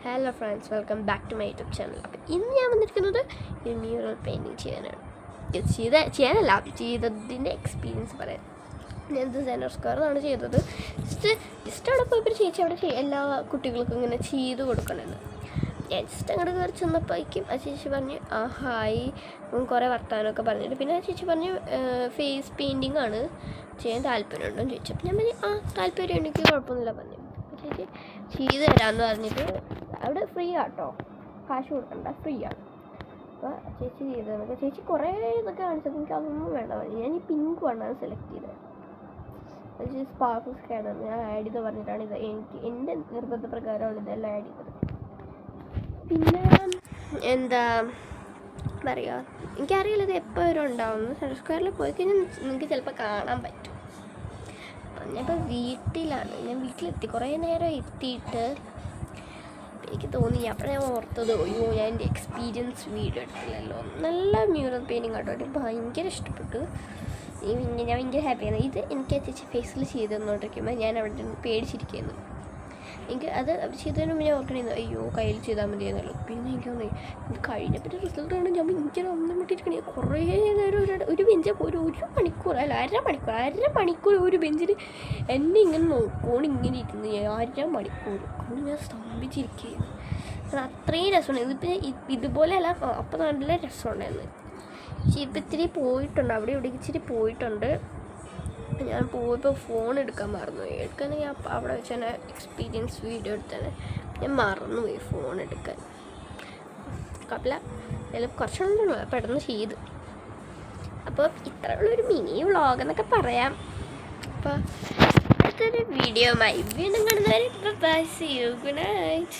Hello friends, welcome back to my YouTube channel. അപ്പോൾ ഇന്ന് ഞാൻ വന്നിരിക്കുന്നത് ഒരു മ്യൂറൽ പെയിൻറ്റിങ് ചെയ്യാനാണ്. ചെയ്തതിൻ്റെ എക്സ്പീരിയൻസ് പറയാം. ഞാനിത് സെൻറ്റർ സ്ക്വയറിലാണ് ചെയ്തത്. ജസ്റ്റ് അവിടെ പോയപ്പോൾ ചേച്ചി അവിടെ എല്ലാ കുട്ടികൾക്കും ഇങ്ങനെ ചെയ്ത് കൊടുക്കണമെന്ന്. ഞാൻ ജസ്റ്റ് അങ്ങോട്ട് കയറി ചെന്നപ്പോഴേക്കും ആ ചേച്ചി പറഞ്ഞു ഹായ്, കുറേ വർത്താനമൊക്കെ പറഞ്ഞിട്ട് പിന്നെ ആ ചേച്ചി പറഞ്ഞു ഫേസ് പെയിൻറ്റിങ് ആണ് ചെയ്യാൻ താല്പര്യമുണ്ടോ എന്ന് ചോദിച്ചു. അപ്പോൾ ഞാൻ പറഞ്ഞു താല്പര്യം എനിക്ക് കുഴപ്പമൊന്നുമില്ല പറഞ്ഞു. ചേച്ചി ചെയ്ത് തരാമെന്ന് പറഞ്ഞിട്ട് അവിടെ ഫ്രീ ആട്ടോ, കാശ് കൊടുക്കണ്ട, ഫ്രീ ആണ്. അപ്പോൾ ചേച്ചി ചെയ്തതെന്നൊക്കെ ചേച്ചി കുറേ ഇതൊക്കെ കാണിച്ചത് എനിക്ക് അതൊന്നും വേണ്ട പറഞ്ഞു. ഞാൻ ഈ പിങ്ക് വണ്ണാണ് സെലക്ട് ചെയ്തത്. ചേച്ചി സ്പാർക്കിൾ സ്കാനർ ഞാൻ ആഡ് ചെയ്ത് പറഞ്ഞിട്ടാണ് ഇത് എൻ്റെ നിർബന്ധപ്രകാരമാണ് ഇതെല്ലാം ആഡ് ചെയ്തത്. പിന്നെ എന്താ പറയുക, എനിക്കറിയില്ല ഇത് എപ്പോൾ വരെ ഉണ്ടാവുന്നു. സെൻറ്റർ സ്ക്വയറിൽ പോയി കഴിഞ്ഞാൽ നിങ്ങൾക്ക് ചിലപ്പോൾ കാണാൻ പറ്റും. ഞാനിപ്പോൾ വീട്ടിലാണ്, ഞാൻ വീട്ടിലെത്തി, കുറേ നേരം എത്തിയിട്ട് എനിക്ക് തോന്നി. അപ്പോൾ ഞാൻ ഓർത്തത് അയ്യോ ഞാൻ എൻ്റെ എക്സ്പീരിയൻസ് വീഡിയോ എടുത്തില്ലല്ലോ. നല്ല മ്യൂറൽ പെയിൻറ്റിങ് കേട്ടോ, എനിക്ക് ഭയങ്കര ഇഷ്ടപ്പെട്ടു. ഞാൻ ഭയങ്കര ഹാപ്പിയാണ്. ഇത് എനിക്ക് ചേച്ചി ഫേസിൽ ചെയ്ത് തന്നുകൊണ്ടിരിക്കുമ്പോൾ ഞാൻ അവിടെ നിന്ന് പേടിച്ചിരിക്കുന്നു. എനിക്ക് അത് ചെയ്തതിന് മുമ്പ് ഞാൻ ഓർക്കണേന്ന് അയ്യോ കയ്യിൽ ചെയ്താൽ മതിയെന്നല്ലോ. പിന്നെ എനിക്ക് തോന്നി ഇത് കഴിഞ്ഞപ്പോൾ റിസൾട്ട് കൊണ്ട് ഞാൻ ഭയങ്കര ഒന്നും വിട്ടിരിക്കണേ. കുറേ നേരം ഒരു ബെഞ്ച് ഒരു മണിക്കൂർ അല്ല അരമണിക്കൂർ ഒരു ബെഞ്ചിൽ എന്നെ ഇങ്ങനെ നോക്കുകൊണ്ട് ഇങ്ങനെ ഇരുന്ന് ഞാൻ അരമണിക്കൂർ കൊണ്ട് ഞാൻ സ്തംഭിച്ചിരിക്കുകയായിരുന്നു. അത് അത്രയും രസമുണ്ട്. ഇതിപ്പോൾ ഇതുപോലെയല്ല, അപ്പോൾ നല്ല രസമുണ്ടായിരുന്നു. പക്ഷേ ഇപ്പം ഇത്തിരി പോയിട്ടുണ്ട്, അവിടെ ഇവിടെ ഇച്ചിരി പോയിട്ടുണ്ട്. ഞാൻ പോയപ്പോൾ ഫോൺ എടുക്കാൻ മറന്നുപോയി. എടുക്കാനെങ്കിൽ അവിടെ വെച്ച് തന്നെ എക്സ്പീരിയൻസ് വീഡിയോ എടുത്തത് ഞാൻ മറന്നുപോയി ഫോൺ എടുക്കാൻ. കുഴപ്പമില്ല, അതിൽ കുറച്ചുണ്ടല്ലോ പെട്ടെന്ന് ചെയ്ത്. അപ്പോൾ ഇത്രയുള്ളൊരു മിനി വ്ളോഗ് എന്നൊക്കെ പറയാം. അപ്പോൾ അടുത്തൊരു വീഡിയോയുമായി വീണ്ടും കാണുന്നവരെ bye, see you, good night.